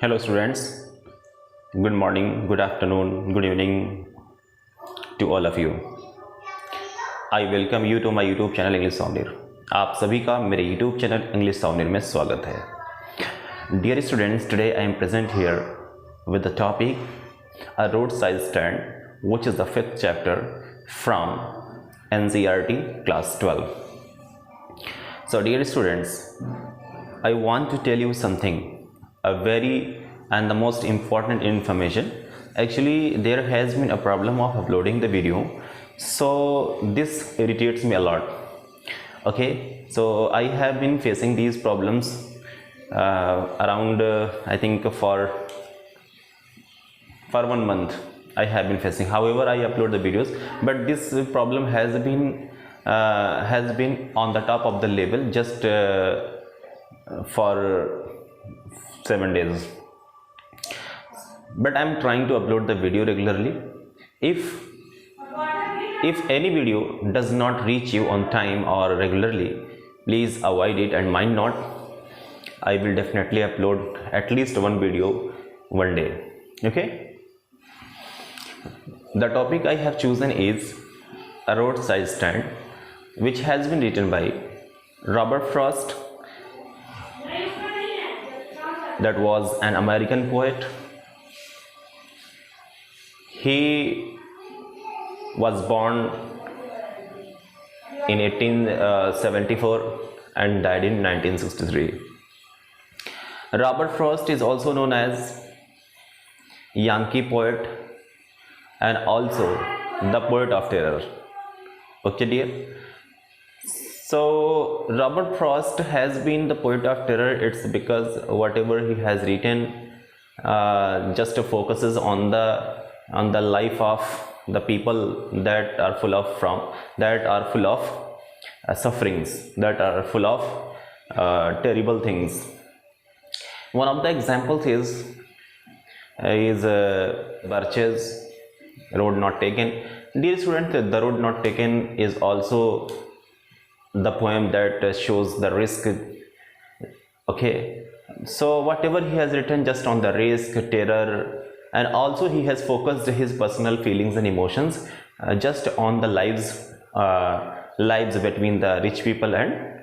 Hello students, good morning, good afternoon, good evening to all of you. I welcome you to my YouTube channel English Soundir. आप सभी का मेरे YouTube channel English Soundir में स्वागत है. Dear students, today I am present here with the topic A Roadside Stand, which is the 5th chapter from NCERT class 12. So dear students, I want to tell you something, a very and the most important information. Actually there has been a problem of uploading the video, so this irritates me a lot. Okay, so I have been facing these problems around I think for 1 month I have been facing. However, I upload the videos, but this problem has been on the top of the level just for 7 days. But I am trying to upload the video regularly. If any video does not reach you on time or regularly, please avoid it and mind not. I will definitely upload at least one video one day. Okay, the topic I have chosen is A Roadside Stand, which has been written by Robert Frost. That was an American poet. He was born in 1874 and died in 1963. Robert Frost is also known as Yankee poet and also the poet of terror. Okay dear, so Robert Frost has been the poet of terror. It's because whatever he has written just focuses on the life of the people that are full of sufferings, that are full of terrible things. One of the examples is Birch's Road Not Taken. Dear student, The Road Not Taken is also the poem that shows the risk. Okay, so whatever he has written just on the risk, terror, and also he has focused his personal feelings and emotions just on the lives between the rich people and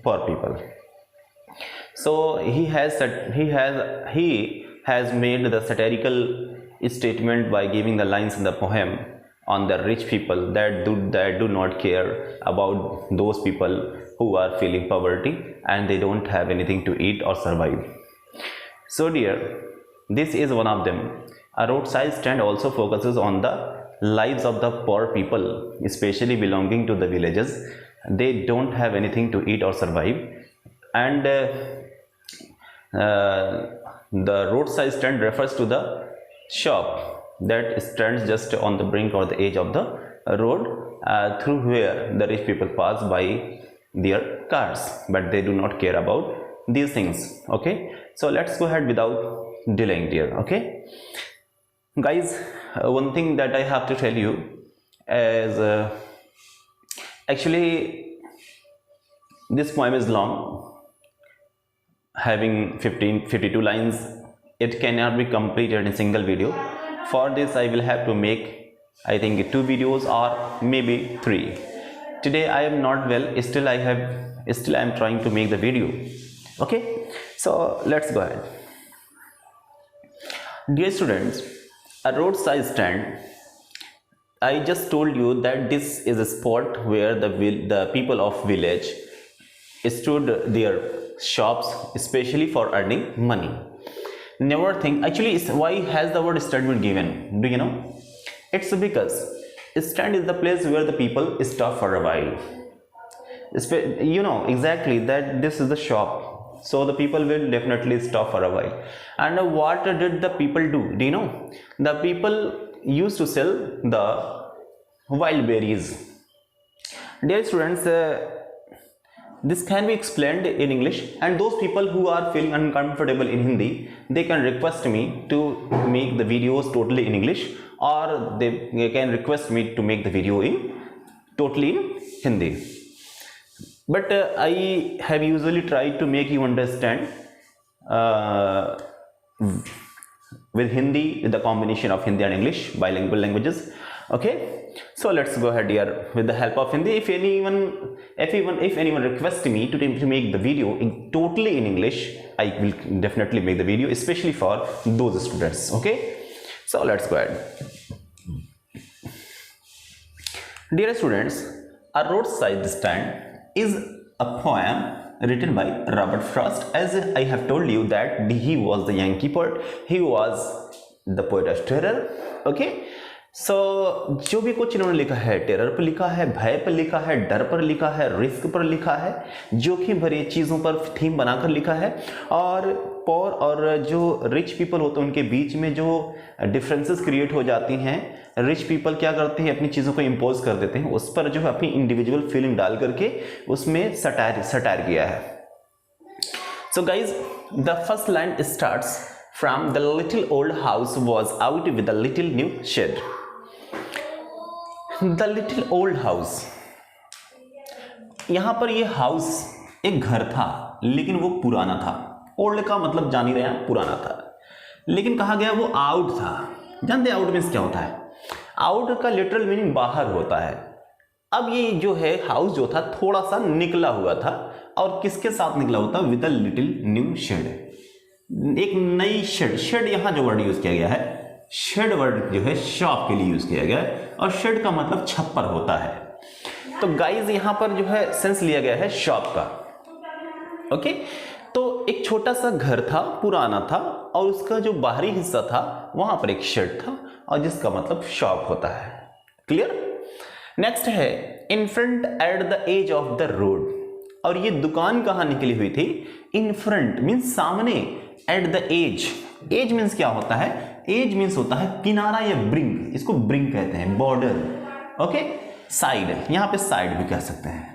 poor people. So he has made the satirical statement by giving the lines in the poem on the rich people that do not care about those people who are feeling poverty and they don't have anything to eat or survive. So dear, this is one of them. A Roadside Stand also focuses on the lives of the poor people, especially belonging to the villages. They don't have anything to eat or survive, and the roadside stand refers to the shop that stands just on the brink or the edge of the road through where the rich people pass by their cars, but they do not care about these things. Okay, so let's go ahead without delaying dear. Okay guys, one thing that I have to tell you is actually this poem is long, having 52 lines. It cannot be completed in a single video. For this I will have to make, I think, 2 videos or maybe 3. Today I am not well, still I am trying to make the video. Okay, so let's go ahead. Dear students, a roadside stand, I just told you that this is a spot where the people of village stood their shops, especially for earning money. Never think, actually, why has the word stand been given? Do you know? It's because stand is the place where the people stop for a while. You know exactly that this is the shop, so the people will definitely stop for a while. And what did the people do? Do you know? The people used to sell the wild berries. Dear students, this can be explained in English, and those people who are feeling uncomfortable in Hindi, they can request me to make the videos totally in English, or they can request me to make the video totally in Hindi. But I have usually tried to make you understand with Hindi, with the combination of Hindi and English, bilingual languages. Okay, so let's go ahead here with the help of Hindi. If anyone requests me to make the video totally in English, I will definitely make the video, especially for those students. Okay, so let's go ahead. Dear students, A Roadside Stand is a poem written by Robert Frost. As I have told you that he was the Yankee poet, he was the poet of terror. Okay, so जो भी कुछ इन्होंने लिखा है, terror पर लिखा है, भय पर लिखा है, डर पर लिखा है, रिस्क पर लिखा है, जोखिम भरी चीज़ों पर थीम बनाकर लिखा है, और पोर और जो रिच पीपल होते हैं उनके बीच में जो डिफरेंसेस क्रिएट हो जाती हैं, रिच पीपल क्या करते हैं, अपनी चीज़ों को इम्पोज कर देते हैं, उस पर जो है अपनी इंडिविजुअल फीलिंग डाल करके उसमें सटायर किया है. So guys, the first line starts from the little old house was out with the little new shed. The little old house, यहां पर यह हाउस एक घर था, लेकिन वो पुराना था. ओल्ड का मतलब जान ही रहे हैं, पुराना था. लेकिन कहा गया वो आउट था. जानते आउट मीन्स क्या होता है? आउट का लिटरल मीनिंग बाहर होता है. अब ये जो है हाउस जो था थोड़ा सा निकला हुआ था, और किसके साथ निकला हुआ था? With a little new shed. एक नई शेड. शेड यहां जो वर्ड यूज किया गया है, शेड वर्ड जो है शॉप के लिए यूज किया गया है, और शेड का मतलब छप्पर होता है. तो गाइज यहां पर जो है सेंस लिया गया है शॉप का. ओके, तो एक छोटा सा घर था, पुराना था, और उसका जो बाहरी हिस्सा था वहां पर एक शेड था, और जिसका मतलब शॉप होता है. क्लियर? नेक्स्ट है in front at the edge of the road. और ये दुकान कहां निकली हुई थी? इन फ्रंट मीन्स सामने, at the edge. Edge means क्या होता है? एज मीन्स होता है किनारा या ब्रिंक. इसको ब्रिंक कहते हैं, बॉर्डर. ओके, साइड, यहां पे साइड भी कह सकते हैं.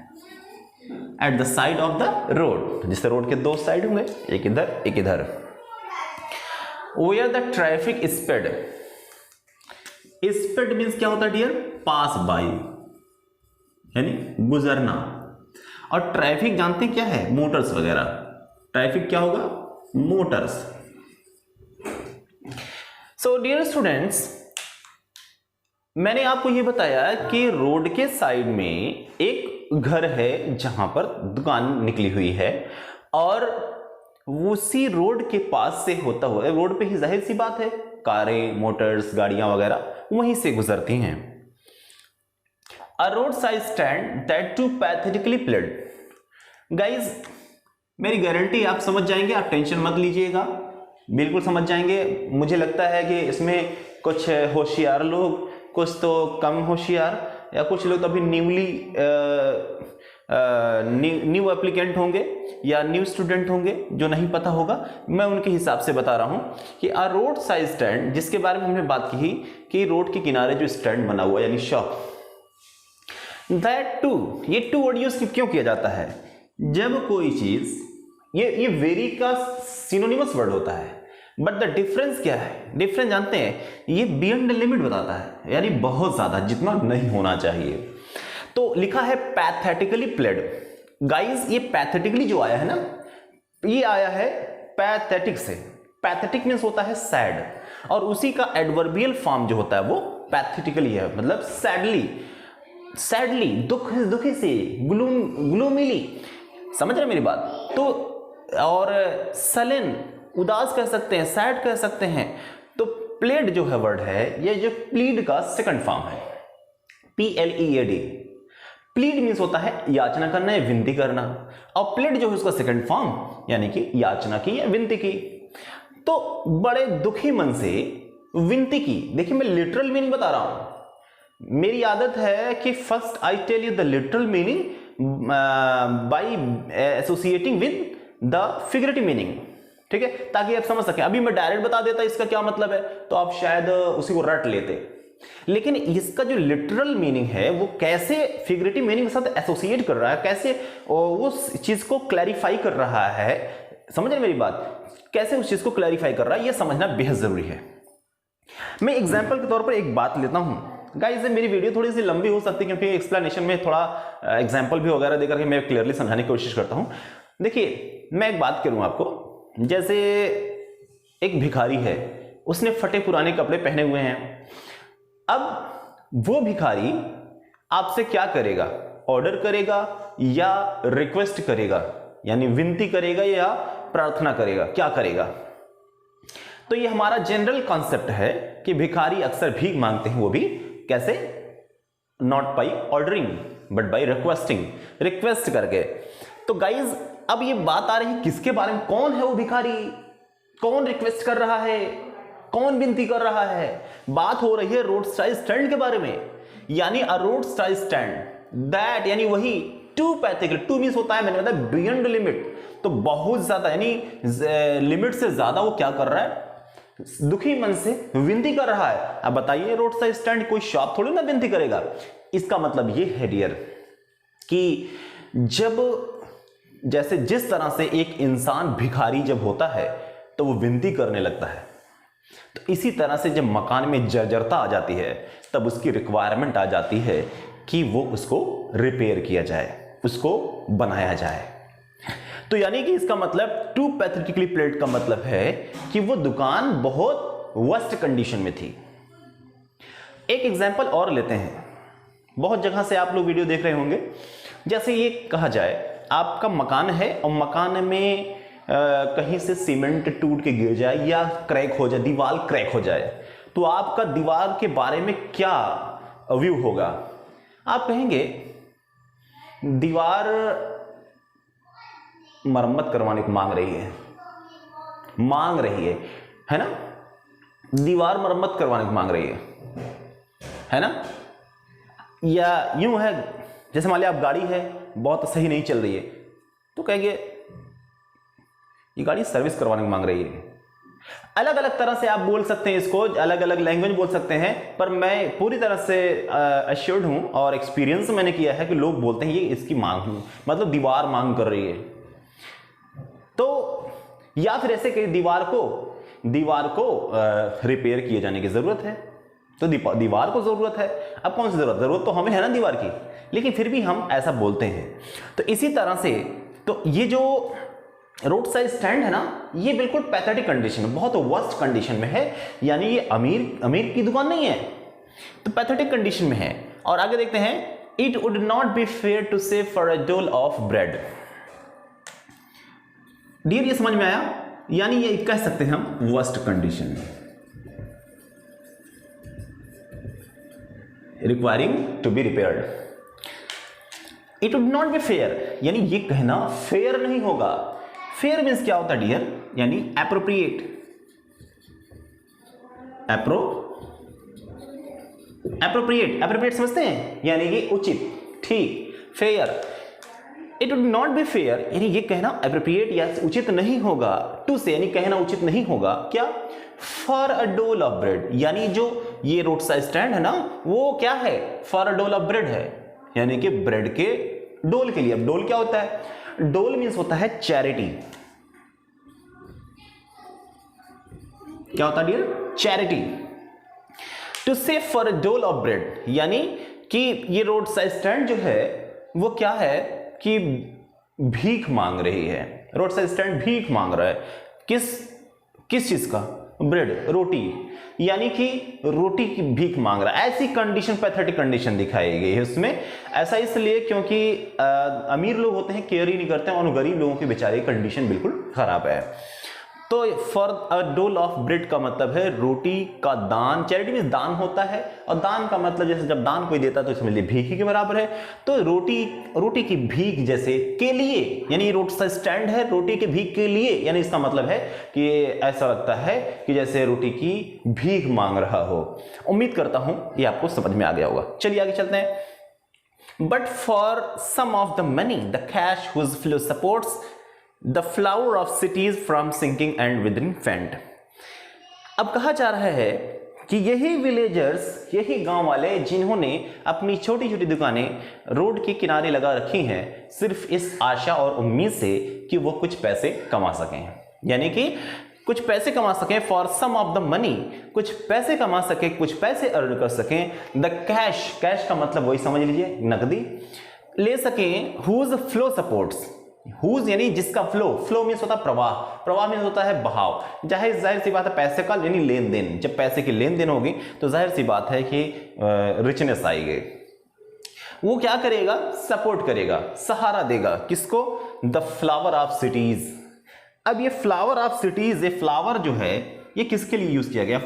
At the side of the road, जिससे रोड के दो साइड होंगे, एक इधर एक इधर. Where the traffic speed. Speed means क्या होता है डियर? पास बाय, यानी गुजरना. और ट्रैफिक जानते हैं क्या है? मोटर्स वगैरह. ट्रैफिक क्या होगा? मोटर्स. सो डियर स्टूडेंट्स, मैंने आपको यह बताया कि रोड के साइड में एक घर है जहां पर दुकान निकली हुई है, और उसी रोड के पास से होता हुआ, रोड पे ही जाहिर सी बात है कारें, मोटर्स, गाड़ियां वगैरह वहीं से गुजरती हैं. A road side stand that too pathetically played. Guys, मेरी गारंटी आप समझ जाएंगे, आप टेंशन मत लीजिएगा, बिल्कुल समझ जाएंगे. मुझे लगता है कि इसमें कुछ होशियार लोग, कुछ तो कम होशियार, या कुछ लोग तो अभी न्यू एप्लीकेंट होंगे या न्यू स्टूडेंट होंगे जो नहीं पता होगा. मैं उनके हिसाब से बता रहा हूं कि अ रोड साइड स्टैंड, जिसके बारे में हमने बात की कि रोड के किनारे जो स्टैंड बना हुआ यानी शॉप. दैट टू, ये टू वर्ड यूज क्यों किया जाता है? जब कोई चीज, ये वेरी का सिनोनिमस वर्ड होता है, बट द डिफरेंस क्या है? डिफरेंस जानते हैं? ये बियॉन्ड द लिमिट बताता है, यानी बहुत ज्यादा, जितना नहीं होना चाहिए. तो लिखा है पैथेटिकली प्लेड. गाइज, ये पैथेटिकली जो आया है ना, ये आया है पैथेटिक से. पैथेटिक मीन्स होता है सैड, और उसी का एडवर्बियल फॉर्म जो होता है वो पैथेटिकली है, मतलब सैडली. सैडली, दुखी से, ग्लूमिली. समझ रहे मेरी बात? तो और सलेन, उदास कह सकते हैं, सैड कह सकते हैं. तो प्लेड जो है वर्ड है, ये जो प्लीड का सेकंड फॉर्म है, PLEAD. प्लीड मीन्स होता है याचना करना या विनती करना, और प्लेड जो है उसका सेकंड फॉर्म, यानी कि याचना की या विनती की. तो बड़े दुखी मन से विनती की. देखिए, मैं लिटरल मीनिंग बता रहा हूं. मेरी आदत है कि first I tell you the literal meaning by associating with the figurative meaning. ठीक है, ताकि आप समझ सकें. अभी मैं डायरेक्ट बता देता इसका क्या मतलब है, तो आप शायद उसी को रट लेते. लेकिन इसका जो लिटरल मीनिंग है वो कैसे फिगरेटिव मीनिंग के साथ एसोसिएट कर रहा है, कैसे उस चीज को क्लैरिफाई कर रहा है, समझ रहे मेरी बात? कैसे उस चीज को क्लैरिफाई कर रहा है, यह समझना बेहद जरूरी है. मैं एग्जाम्पल के तौर पर एक बात लेता हूं. गाइस, मेरी वीडियो थोड़ी सी लंबी हो सकती है क्योंकि एक्सप्लेनेशन में थोड़ा एग्जाम्पल भी वगैरह देकर के मैं क्लियरली समझाने की कोशिश करता हूं. देखिए, मैं एक बात करूं आपको. जैसे एक भिखारी है, उसने फटे पुराने कपड़े पहने हुए हैं। अब वो भिखारी आपसे क्या करेगा? ऑर्डर करेगा या रिक्वेस्ट करेगा, यानी विनती करेगा या प्रार्थना करेगा, क्या करेगा? तो ये हमारा जनरल कॉन्सेप्ट है कि भिखारी अक्सर भीख मांगते हैं, वो भी कैसे? Not by ordering but by requesting, request करके। तो गाइज अब ये बात आ रही है किसके बारे में? कौन है वो भिखारी? कौन रिक्वेस्ट कर रहा है? कौन विनती कर रहा है? बात हो रही है रोड साइड स्टैंड के बारे में। यानी अ रोड साइड स्टैंड दैट, यानी वही टू पैथिकल, टू मींस होता है, मैंने बताया बियॉन्ड लिमिट, तो बहुत ज्यादा, यानी लिमिट से ज्यादा वो क्या कर रहा है? दुखी मन से विनती कर रहा है। अब बताइए, रोड साइड स्टैंड कोई शॉप थोड़ी ना विनती करेगा। इसका मतलब ये है डियर कि जब, जैसे जिस तरह से एक इंसान भिखारी जब होता है तो वो विनती करने लगता है, तो इसी तरह से जब मकान में जर्जरता आ जाती है तब उसकी रिक्वायरमेंट आ जाती है कि वो उसको रिपेयर किया जाए, उसको बनाया जाए। तो यानी कि इसका मतलब टू पैथेटिकली प्लेट का मतलब है कि वो दुकान बहुत वर्स्ट कंडीशन में थी। एक एग्जांपल और लेते हैं, बहुत जगह से आप लोग वीडियो देख रहे होंगे। जैसे ये कहा जाए आपका मकान है और मकान में कहीं से सीमेंट टूट के गिर जाए या क्रैक हो जाए, दीवार क्रैक हो जाए, तो आपका दीवार के बारे में क्या व्यू होगा? आप कहेंगे दीवार मरम्मत करवाने को मांग रही है ना? दीवार मरम्मत करवाने को मांग रही है ना? या यूं है, जैसे मान लिया आप गाड़ी है बहुत सही नहीं चल रही है, तो कहेंगे ये गाड़ी सर्विस करवाने को मांग रही है। अलग अलग तरह से आप बोल सकते हैं इसको, अलग अलग लैंग्वेज बोल सकते हैं, पर मैं पूरी तरह से अश्योर्ड हूं और एक्सपीरियंस मैंने किया है कि लोग बोलते हैं ये इसकी मांग, मतलब दीवार मांग कर रही है। तो या फिर ऐसे कि दीवार को रिपेयर किए जाने की जरूरत है, तो दीवार को जरूरत है। अब कौन सी जरूरत तो हमें है ना दीवार की, लेकिन फिर भी हम ऐसा बोलते हैं। तो इसी तरह से तो ये जो रोड साइड स्टैंड है ना, ये बिल्कुल पैथेटिक कंडीशन में, बहुत वर्स्ट कंडीशन में है। यानी ये अमीर की दुकान नहीं है, तो पैथेटिक कंडीशन में है। और आगे देखते हैं, it would not be fair to say for a dole of bread. Dear ये समझ में आया? यानी ये कह सकते हैं हम worst condition, requiring to be repaired. It would not be fair, यानी ये कहना फेयर नहीं होगा। फेयर मीन्स क्या होता है डियर? यानी एप्रोप्रिएट, एप्रोप्रिएट समझते हैं, यानी कि उचित, ठीक, fair. It would not be fair, यानी ये कहना एप्रोप्रिएट या उचित नहीं होगा, टू से यानी कहना उचित नहीं होगा क्या? For a dole of bread, यानी जो ये रोड साइड स्टैंड है ना, वो क्या है? For a dole of bread है, यानी कि ब्रेड के डोल के लिए। अब डोल क्या होता है? डोल मीन्स होता है चैरिटी। क्या होता है dear? Charity. To say for a dole of bread, यानी कि ये रोड साइड स्टैंड जो है वो क्या है कि भीख मांग रही है। रोड साइड स्टैंड भीख मांग रहा है। किस चीज का? ब्रेड, रोटी, यानी कि रोटी की भीख मांग रहा है। ऐसी कंडीशन, पैथेटिक कंडीशन दिखाई गई है उसमें। ऐसा इसलिए क्योंकि अमीर लोग होते हैं केयर ही नहीं करते हैं, और गरीब लोगों की बेचारे कंडीशन बिल्कुल खराब है। तो for a dole of bread का मतलब है रोटी का दान। चैरिटी में दान होता है, और दान का मतलब जैसे जब दान कोई देता है तो इसमें भीख ही के बराबर है। तो रोटी की भीख जैसे के लिए, यानी रोड साइड स्टैंड है रोटी की भीख के लिए, यानी इसका मतलब है कि ऐसा लगता है कि जैसे रोटी की भीख मांग रहा हो। उम्मीद करता हूं ये आपको समझ में आ गया होगा। चलिए आगे चलते हैं। But for some of the money the cash whose flow supports the flower of cities from sinking and within faint. अब कहा जा रहा है कि यही विलेजर्स, यही गांव वाले जिन्होंने अपनी छोटी छोटी दुकानें रोड के किनारे लगा रखी हैं, सिर्फ इस आशा और उम्मीद से कि वो कुछ पैसे कमा सकें, यानी कि कुछ पैसे कमा सकें। For some of the money, कुछ पैसे कमा सके, कुछ पैसे अर्न कर सकें। द कैश, कैश का मतलब वही समझ लीजिए नकदी, ले सकें। हुज फ्लो सपोर्ट्स, हुज यानी जिसका फ्लो मीन्स होता है प्रवाह मीन्स होता है बहाव। जाहिर सी बात है पैसे का यानी लेन देन, जब पैसे की लेन देन होगी तो जाहिर सी बात है कि रिचनेस आएगी। वो क्या करेगा, सपोर्ट करेगा, सहारा देगा किसको, द फ्लावर ऑफ सिटीज। अब ये फ्लावर ऑफ सिटीज, ये फ्लावर जो है ये किसके लिए यूज किया गया,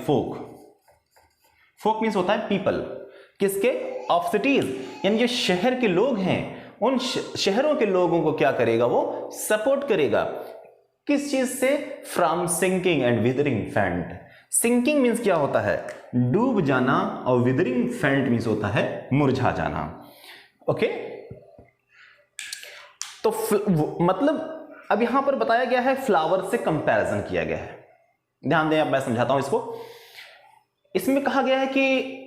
फोक मीन्स होता है पीपल, किसके, ऑफ सिटीज यानी जो शहर के लोग हैं उन शहरों के लोगों को क्या करेगा, वो सपोर्ट करेगा। किस चीज से, from sinking and withering faint. Sinking means क्या होता है, डूब जाना, और विदरिंग फैंट मीन्स होता है मुरझा जाना। ओके, तो मतलब अब यहां पर बताया गया है फ्लावर से कंपैरिजन किया गया है। ध्यान दें, अब मैं समझाता हूं इसको। इसमें कहा गया है कि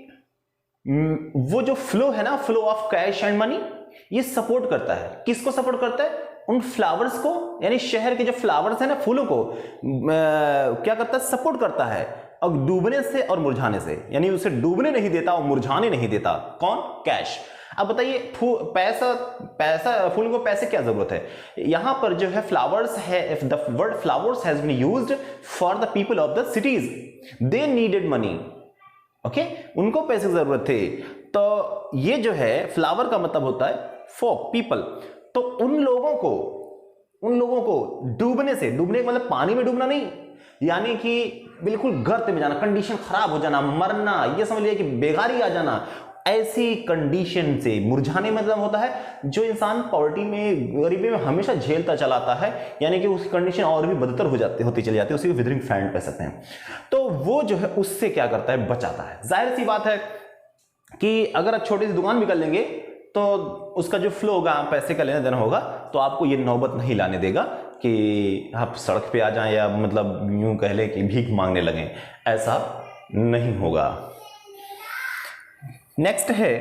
वो जो फ्लो है ना, flow of cash and money, ये सपोर्ट करता है, किसको सपोर्ट करता है, उन फ्लावर्स को, यानी शहर के जो फ्लावर्स है ना, फूलों को क्या करता है, सपोर्ट करता है, और डूबने से और मुरझाने से, यानी उसे डूबने नहीं देता और मुरझाने नहीं देता। कौन, कैश। अब बताइए पैसा फूल को पैसे क्या जरूरत है, यहां पर जो है फ्लावर्स है, the word flowers has been used for the people of the cities, they needed money. Okay, उनको पैसे की जरूरत थी। तो ये जो है फ्लावर का मतलब होता है फोक, पीपल। तो उन लोगों को डूबने से, डूबने का मतलब पानी में डूबना नहीं, यानी कि बिल्कुल गर्त में जाना, कंडीशन खराब हो जाना, मरना, ये समझ लिया कि बेगारी आ जाना, ऐसी कंडीशन से। मुरझाने मतलब होता है जो इंसान पॉवर्टी में, गरीबी में हमेशा झेलता चलाता है, यानी कि उसकी कंडीशन और भी बदतर होती चली जाती है, उसी को विदरिंग फैंट कह सकते हैं। तो वो जो है उससे क्या करता है, बचाता है। जाहिर सी बात है कि अगर आप छोटी सी दुकान भी कर लेंगे तो उसका जो फ्लो होगा, पैसे का लेना देना होगा, तो आपको ये नौबत नहीं लाने देगा कि आप सड़क पे आ जाएं या मतलब यूं कह लें कि भीख मांगने लगें, ऐसा नहीं होगा। नेक्स्ट है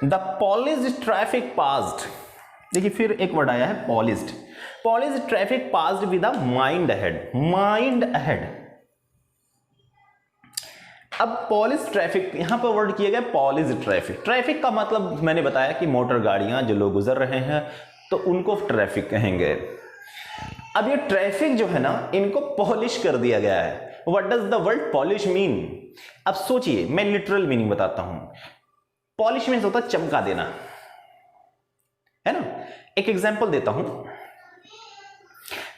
द पॉलिश्ड ट्रैफिक पास्ड। देखिए फिर एक वर्ड आया है polished. Polished traffic passed with a mind ahead, mind ahead. अब पॉलिश ट्रैफिक, यहां पर वर्ड किया गया पॉलिश ट्रैफिक। ट्रैफिक का मतलब मैंने बताया कि मोटर गाड़ियां जो लोग गुजर रहे हैं तो उनको ट्रैफिक कहेंगे। अब ये ट्रैफिक जो है ना, इनको पॉलिश कर दिया गया है। What does the word polish mean? अब सोचिए, मैं लिटरल मीनिंग बताता हूं। पॉलिश मीन्स होता है चमका देना, है ना। एक एग्जांपल देता हूं,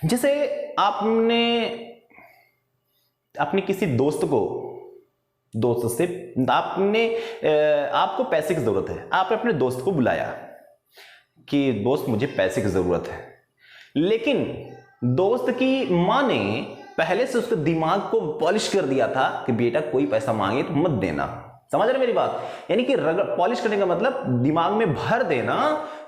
जैसे आपने अपने किसी दोस्त से आपको पैसे की जरूरत है, आपने अपने दोस्त को बुलाया कि दोस्त मुझे पैसे की जरूरत है, लेकिन दोस्त की मां ने पहले से उसके दिमाग को पॉलिश कर दिया था कि बेटा कोई पैसा मांगे तो मत देना। समझ रहे मेरी बात? यानी कि पॉलिश करने का मतलब दिमाग में भर देना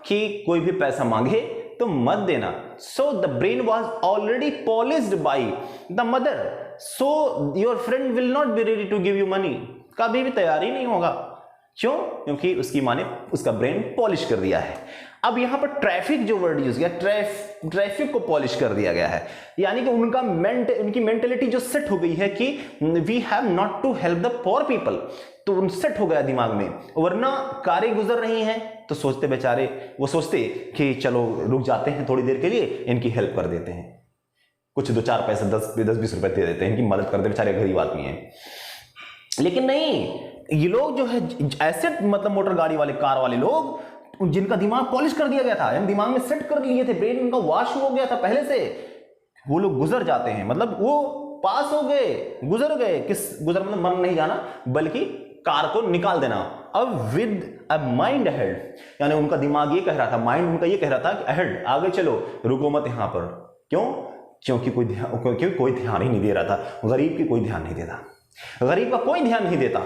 कि कोई भी पैसा मांगे तो मत देना। So the brain was already polished by the mother, so your friend will not be ready to give you money. कभी भी तैयार ही नहीं होगा। क्यों? क्योंकि उसकी मां ने उसका ब्रेन पॉलिश कर दिया है। अब यहां पर ट्रैफिक जो वर्ड यूज किया, ट्रैफिक को पॉलिश कर दिया गया है, यानी कि उनकी मेंटेलिटी जो सेट हो गई है कि we have not to help the poor people, तो सेट हो गया दिमाग में। वरना कारें गुजर रही हैं तो सोचते बेचारे, वो सोचते कि चलो रुक जाते हैं थोड़ी देर के लिए, इनकी हेल्प कर देते हैं, कुछ 2-4 पैसे 10-20 रुपए दे देते हैं, इनकी मदद कर दे, बेचारे गरीब आदमी हैं। लेकिन नहीं, ये लोग जो है ऐसे मतलब मोटर गाड़ी वाले, कार वाले लोग, जिनका दिमाग पॉलिश कर दिया गया था, यानी दिमाग में सेट कर लिए थे, ब्रेन उनका वॉश हो गया था पहले से, वो लोग गुजर जाते हैं, मतलब वो पास हो गए, गुजर गए। गुजर मतलब मर नहीं जाना, बल्कि कार को निकाल देना। अब विद अ माइंड अहेड, यानी उनका दिमाग ये कह रहा था, माइंड उनका ये कह रहा था कि अहेड, आगे चलो, रुको मत यहां पर। क्यों? क्योंकि कोई ध्यान ही नहीं दे रहा था। गरीब की कोई ध्यान नहीं देता, गरीब का कोई ध्यान नहीं देता।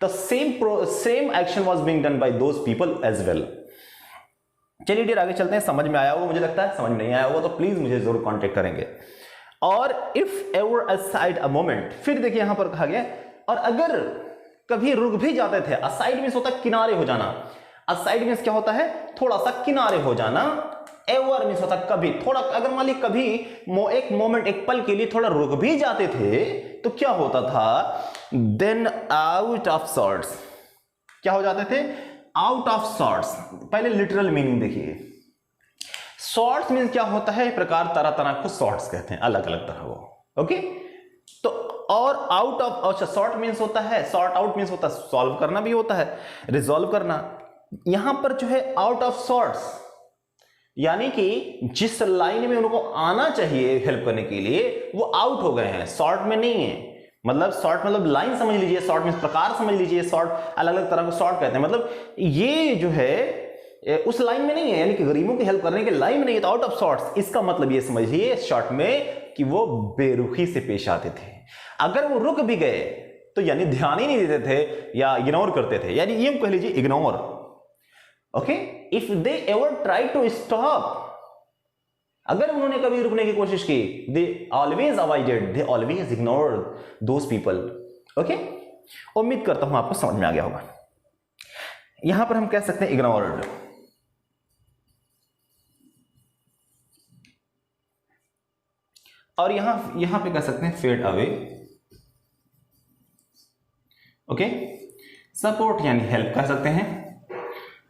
The same action was being done by those people as well. चलिए डियर आगे चलते हैं। समझ में आया होगा, मुझे लगता है। समझ नहीं आया होगा तो प्लीज मुझे जरूर कांटेक्ट करेंगे। और if ever aside a moment, फिर देखिए यहां पर कहा गया, और अगर कभी रुक भी जाते थे। असाइड मींस होता है किनारे हो जाना। असाइड मींस क्या होता है? थोड़ा सा किनारे हो जाना। एवर मींस होता है कभी, थोड़ा, अगर मान ली कभी एक मोमेंट, एक पल के लिए थोड़ा रुक भी जाते थे तो क्या होता था? देन आउट ऑफ सॉर्ट्स, क्या हो जाते थे? Out of sorts. पहले लिटरल मीनिंग देखिए, शॉर्ट्स मीन्स क्या होता है, प्रकार तरह तरह को शॉर्ट्स कहते हैं, अलग अलग तरह को। ओके, तो और आउट ऑफ, अच्छा शॉर्ट मीन्स होता है, शॉर्ट आउट मीन्स होता है सॉल्व करना भी होता है, रिजॉल्व करना। यहां पर जो है आउट ऑफ शॉर्ट्स, यानी कि जिस लाइन में उनको आना चाहिए हेल्प करने के लिए वो आउट हो गए हैं, शॉर्ट में नहीं है। मतलब शॉर्ट मतलब लाइन समझ लीजिए, शॉर्ट मीन्स प्रकार समझ लीजिए, शॉर्ट अलग अलग तरह को शॉर्ट कहते हैं। मतलब ये जो है उस लाइन में नहीं है, यानी कि गरीबों की हेल्प करने के लाइन में नहीं है, तो आउट ऑफ शॉर्ट्स। इसका मतलब ये समझिए शॉर्ट में कि वो बेरुखी से पेश आते थे। अगर वो रुक भी गए तो यानी ध्यान ही नहीं देते थे या इग्नोर करते थे, यानी ये कह लीजिए ignore. Okay, if they ever try to stop, अगर उन्होंने कभी रुकने की कोशिश की, they always avoided, they always ignore those people. Okay, उम्मीद करता हूं आपको समझ में आ गया होगा। यहां पर हम कह सकते हैं इग्नोर्ड, और यहां पे कह सकते हैं फेड अवे। ओके, सपोर्ट यानी हेल्प कर सकते हैं,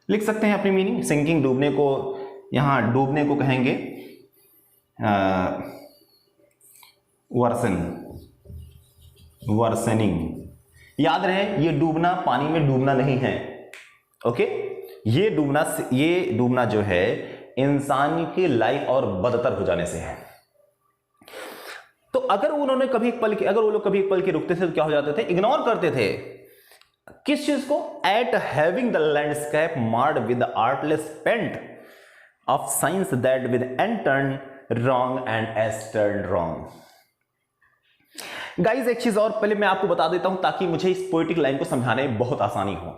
लिख सकते हैं अपनी मीनिंग। सिंकिंग डूबने को, यहां डूबने को कहेंगे वर्सन, वर्सनिंग। याद रहे ये डूबना पानी में डूबना नहीं है। ओके, ये डूबना जो है इंसान की लाइफ और बदतर हो जाने से है। तो अगर उन्होंने कभी एक पल के, अगर वो लोग कभी एक पल के रुकते थे तो क्या हो जाते थे, इग्नोर करते थे किस चीज को, at having the landscape marred with artless paint of science that with and turn wrong and S turn wrong. Guys एक चीज और पहले मैं आपको बता देता हूं ताकि मुझे इस पोएटिक लाइन को समझाने में बहुत आसानी हो।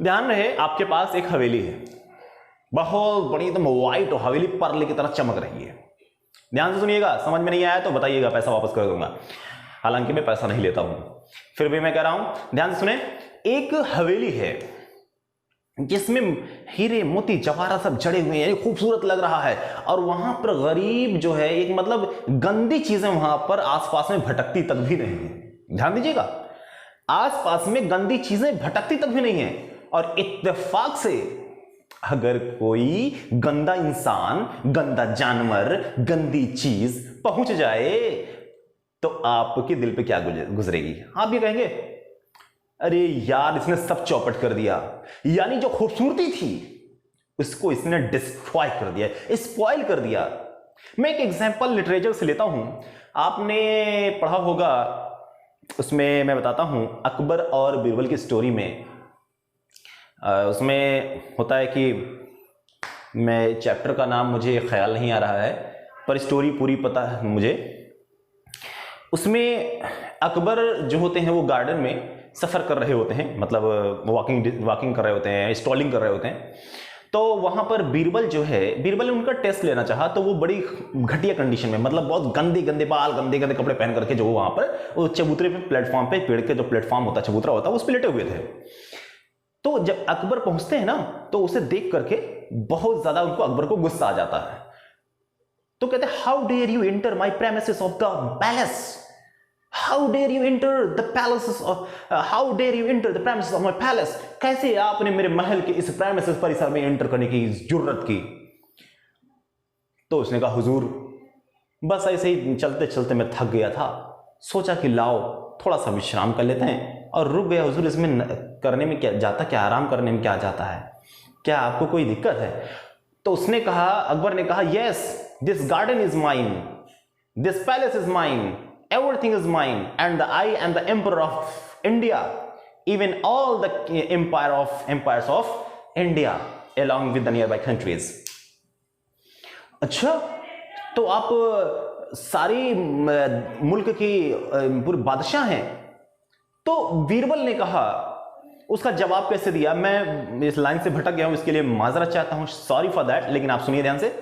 ध्यान रहे, आपके पास एक हवेली है, बहुत बड़ी एकदम व्हाइट हवेली पर्ल की तरह चमक रही है। ध्यान से सुनिएगा, समझ में नहीं आया तो बताइएगा, पैसा वापस कर दूंगा। हालांकि मैं पैसा नहीं लेता हूं, फिर भी मैं कह रहा हूं, ध्यान से सुने। एक हवेली है जिसमें हीरे मोती जवाहरात सब जड़े हुए हैं, खूबसूरत लग रहा है, और वहां पर गरीब जो है, एक मतलब गंदी चीजें वहां पर आसपास में भटकती तक भी नहीं है। ध्यान दीजिएगा, आसपास में गंदी चीजें भटकती तक भी नहीं है, और इत्तेफाक से अगर कोई गंदा इंसान, गंदा जानवर, गंदी चीज पहुंच जाए तो आपके दिल पे क्या गुजरेगी? आप ये कहेंगे अरे यार इसने सब चौपट कर दिया, यानी जो खूबसूरती थी उसको इसने डिस्ट्रॉय कर दिया, स्पॉइल कर दिया। मैं एक एग्जांपल लिटरेचर से लेता हूं, आपने पढ़ा होगा, उसमें मैं बताता हूं अकबर और बीरबल की स्टोरी में। उसमें होता है कि मैं चैप्टर का नाम मुझे ख्याल नहीं आ रहा है, पर स्टोरी पूरी पता है मुझे। उसमें अकबर जो होते हैं वो गार्डन में सफ़र कर रहे होते हैं, मतलब वॉकिंग कर रहे होते हैं, स्टॉलिंग कर रहे होते हैं। तो वहाँ पर बीरबल जो है, बीरबल ने उनका टेस्ट लेना चाहा, तो वो बड़ी घटिया कंडीशन में, मतलब बहुत गंदे गंदे बाल, गंदे गंदे कपड़े पहन करके जो वहाँ पर वो चबूतरे पे, प्लेटफॉर्म पे, पेड़ के जो प्लेटफॉर्म होता है, चबूतरा होता है, उस पर लेटे हुए थे। तो जब अकबर पहुंचते हैं ना, तो उसे देख करके बहुत ज्यादा उनको, अकबर को गुस्सा आ जाता है। तो कहते हैं how dare you enter my premises of the palace, how dare you enter the palaces of, how dare you enter the premises of my palace, कैसे आपने मेरे महल के इस प्रेमिसेस परिसर में एंटर करने की जुर्रत की? तो उसने कहा हुजूर बस ऐसे ही चलते चलते मैं थक गया था, सोचा कि लाओ थोड़ा सा विश्राम कर लेते हैं, और रुक गया हुजूर। इसमें करने में क्या जाता, क्या आराम करने में क्या जाता है, क्या आपको कोई दिक्कत है? तो उसने कहा, अकबर ने कहा yes this garden is mine, this palace is mine, everything is mine, and I am the emperor of India, even all the empires of India along with the nearby countries। अच्छा, तो आप सारी मुल्क की पूरे बादशाह हैं? तो बीरबल ने कहा, उसका जवाब कैसे दिया, मैं इस लाइन से भटक गया हूं, इसके लिए माजरत चाहता हूं, सॉरी फॉर दैट, लेकिन आप सुनिए ध्यान से,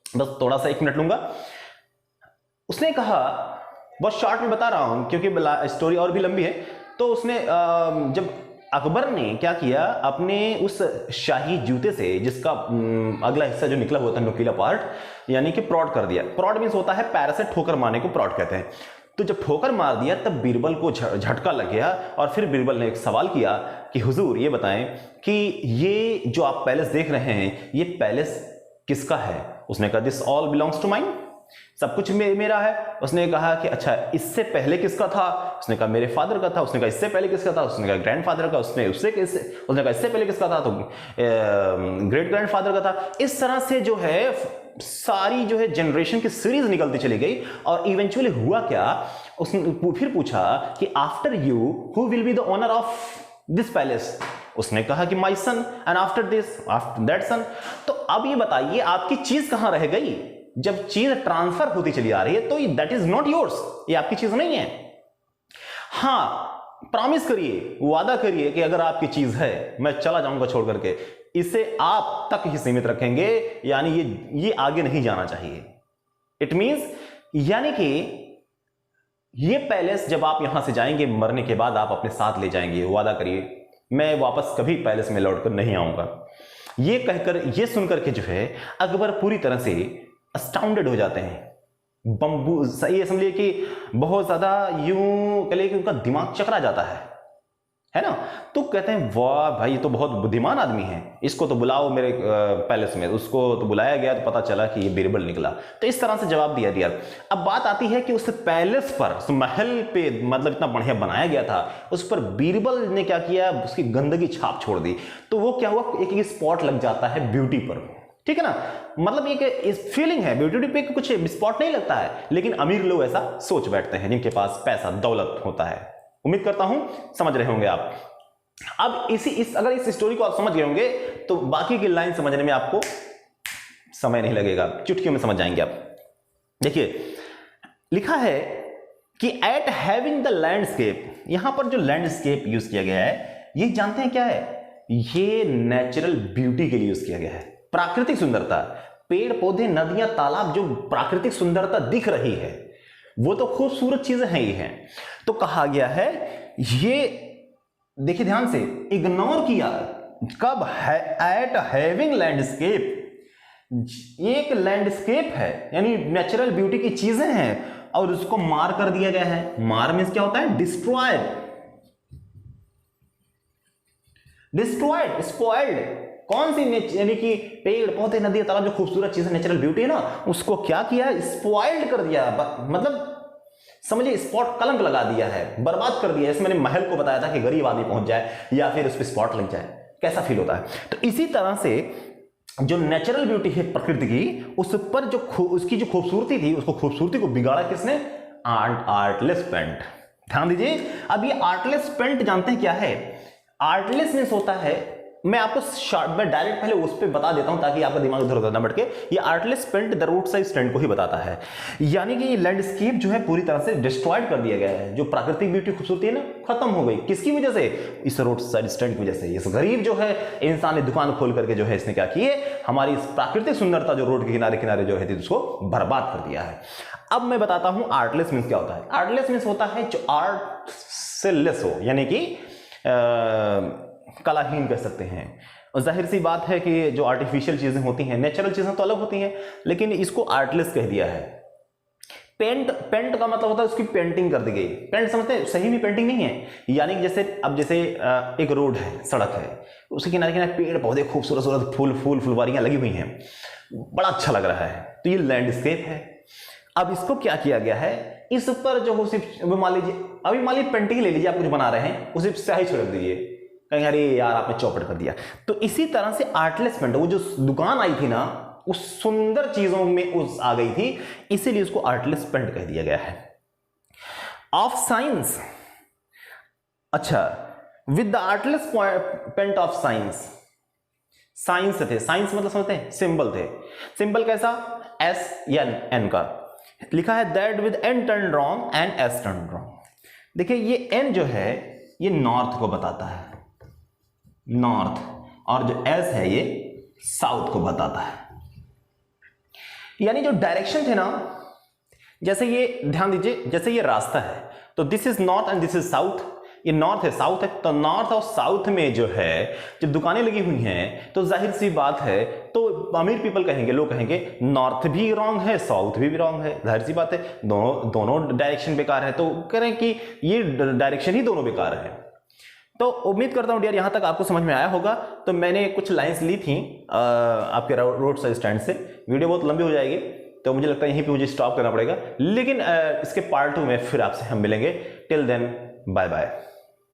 बस थोड़ा सा 1 मिनट लूंगा। उसने कहा, बहुत शॉर्ट में बता रहा हूं क्योंकि स्टोरी और भी लंबी है। तो उसने जब अकबर ने क्या किया, अपने उस शाही जूते से, जिसका अगला हिस्सा जो निकला हुआ था, नुकीला पार्ट, यानी कि प्रॉड कर दिया। प्रॉड मीन्स होता है पैर से ठोकर मारने को प्रॉड कहते हैं। तो जब ठोकर मार दिया तब बीरबल को झटका लग गया, और फिर बीरबल ने एक सवाल किया कि हुजूर ये बताएं कि ये जो आप पैलेस देख रहे हैं, ये पैलेस किसका है? उसने कहा this all belongs to mine, सब कुछ मेरा है। उसने कहा कि अच्छा इससे पहले किसका था? उसने कहा मेरे फादर का था। उसने कहा इससे पहले किसका था? उसने कहा ग्रैंडफादर का। उसने कहा इससे पहले किसका था? तो ग्रेट ग्रैंडफादर का था। इस तरह से जो है सारी जो है जनरेशन की सीरीज निकलती चली गई। और इवेंचुअली हुआ क्या, उसने फिर पूछा कि after you who will be the owner of this palace? उसने कहा कि my son, and after this after that son. तो अब ये बताइए आपकी चीज कहां रह गई? जब चीज ट्रांसफर होती चली आ रही है तो दैट इज नॉट योर्स, ये आपकी चीज नहीं है। हां, प्रॉमिस करिए, वादा करिए कि अगर आपकी चीज है मैं चला जाऊंगा छोड़ करके, इसे आप तक ही सीमित रखेंगे, यानी ये आगे नहीं जाना चाहिए। इट मींस यानी कि ये पैलेस जब आप यहां से जाएंगे मरने के बाद आप अपने साथ ले जाएंगे, वादा करिए मैं वापस कभी पैलेस में लौटकर नहीं आऊंगा। ये कहकर, ये सुनकर के जो है अकबर पूरी तरह से अस्टाउंडेड हो जाते हैं। बम्बू, ये समझिए कि बहुत ज्यादा यूं कह कि उनका दिमाग चकरा जाता है ना। तो कहते हैं वाह भाई ये तो बहुत बुद्धिमान आदमी है, इसको तो बुलाओ मेरे पैलेस में। उसको तो बुलाया गया तो पता चला कि ये बीरबल निकला। तो इस तरह से जवाब दिया। अब बात आती है कि उस पैलेस पर, उस महल पे, मतलब इतना बढ़िया बनाया गया था, उस पर बीरबल ने क्या किया, उसकी गंदगी छाप छोड़ दी। तो वो क्या हुआ, एक स्पॉट लग जाता है ब्यूटी पर, ठीक है ना। मतलब एक फीलिंग है, ब्यूटी पे कुछ स्पॉट नहीं लगता है, लेकिन अमीर लोग ऐसा सोच बैठते हैं जिनके पास पैसा दौलत होता है। उम्मीद करता हूं समझ रहे होंगे आप। अब अगर इस स्टोरी को आप समझ गए होंगे तो बाकी की लाइन समझने में आपको समय नहीं लगेगा, चुटकियों में समझ जाएंगे आप। देखिए लिखा है कि एट हैविंग द लैंडस्केप, यहां पर जो लैंडस्केप यूज किया गया है ये जानते हैं क्या है? ये नेचुरल ब्यूटी के लिए यूज किया गया है, प्राकृतिक सुंदरता। पेड़ पौधे, नदियां, तालाब, जो प्राकृतिक सुंदरता दिख रही है वो तो खूबसूरत चीजें हैं ही हैं। तो कहा गया है, ये देखिए ध्यान से, इग्नोर किया कब है, एट हैविंग लैंडस्केप। एक लैंडस्केप है यानी नेचुरल ब्यूटी की चीजें हैं और उसको मार कर दिया गया है। मार मींस क्या होता है? Destroyed, destroyed, spoiled. कौन सी यानी कि पेड़ पौधे, नदी, तालाब, जो खूबसूरत चीजें, नेचुरल ब्यूटी है ना, उसको क्या किया? स्पॉइल्ड कर दिया। मतलब समझिए स्पॉट, कलंक लगा दिया है, बर्बाद कर दिया। जैसे मैंने महल को बताया था कि गरीब आदमी पहुंच जाए या फिर उस पर स्पॉट लग जाए, कैसा फील होता है। तो इसी तरह से जो नेचुरल ब्यूटी है प्रकृति की, उस पर जो उसकी जो खूबसूरती थी, उसको खूबसूरती को बिगाड़ा किसने? Artless paint. ध्यान दीजिए, अब ये आर्टलेस पेंट जानते हैं क्या है? आर्टलेस मींस होता है, मैं आपको मैं डायरेक्ट पहले उस पर बता देता हूं ताकि आपका दिमाग इधर उधर न भटके। ये artless paint the road side stand को ही बताता है। यानी कि ये लैंडस्केप जो है पूरी तरह से डिस्ट्रॉयड कर दिया गया है। जो प्राकृतिक ब्यूटी, खूबसूरती है ना, खत्म हो गई। किसकी वजह से? इस रोड साइड स्टैंड की वजह से। इस गरीब जो है इंसान ने दुकान खोल करके जो है इसने क्या किए, हमारी इस प्राकृतिक सुंदरता जो रोड के किनारे किनारे जो है उसको बर्बाद कर दिया है। अब मैं बताता हूं आर्टलेस मीन्स क्या होता है। आर्टलेस मीन्स होता है जो आर्ट से लेस हो, यानी कि कलाहीन कह सकते हैं। और जाहिर सी बात है कि जो आर्टिफिशियल चीजें होती हैं, नेचुरल चीजें तो अलग होती हैं, लेकिन इसको आर्टलेस कह दिया है। पेंट का मतलब होता है उसकी पेंटिंग कर दी गई। पेंट समझते हैं, सही में पेंटिंग नहीं है। यानी जैसे अब जैसे एक रोड है, सड़क है, उसके किनारे किनारे पेड़ पौधे, खूबसूरत फुलवारियां लगी हुई हैं, बड़ा अच्छा लग रहा है, तो ये लैंडस्केप है। अब इसको क्या किया गया है, इस पर जो सिर्फ मान लीजिए, अभी मान लीजिए पेंटिंग ले लीजिए, आप कुछ बना रहे हैं, उसे स्याही छिड़क दीजिए, कहीं अरे यार आपने चौपट कर दिया। तो इसी तरह से आर्टलेस पेंट, वो जो दुकान आई थी ना, उस सुंदर चीजों में उस आ गई थी, इसीलिए उसको आर्टलेस पेंट कह दिया गया है। ऑफ साइंस, अच्छा, with the artless paint of science. Science थे, साइंस मतलब समझते हैं, सिंबल थे। सिंबल कैसा? एस या एन का लिखा है, that with N turn wrong and S turn wrong. देखिए ये एन जो है ये नॉर्थ को बताता है, नॉर्थ, और जो एस है ये साउथ को बताता है। यानी जो डायरेक्शन थे ना, जैसे ये ध्यान दीजिए, जैसे ये रास्ता है तो this is north and this is south, ये नॉर्थ है साउथ है, तो नॉर्थ और साउथ में जो है जब दुकानें लगी हुई हैं तो जाहिर सी बात है, तो अमीर पीपल कहेंगे, लोग कहेंगे नॉर्थ भी रॉन्ग है, साउथ भी रॉन्ग है। जाहिर सी बात है, दोनों डायरेक्शन बेकार है, तो कह रहे हैं कि ये डायरेक्शन ही दोनों बेकार है। तो उम्मीद करता हूँ डियर यहाँ तक आपको समझ में आया होगा। तो मैंने कुछ लाइंस ली थी आपके रोड साइड स्टैंड से। वीडियो बहुत लंबी हो जाएगी तो मुझे लगता है यहीं पे मुझे स्टॉप करना पड़ेगा, लेकिन इसके पार्ट 2 में फिर आपसे हम मिलेंगे। Till then bye bye.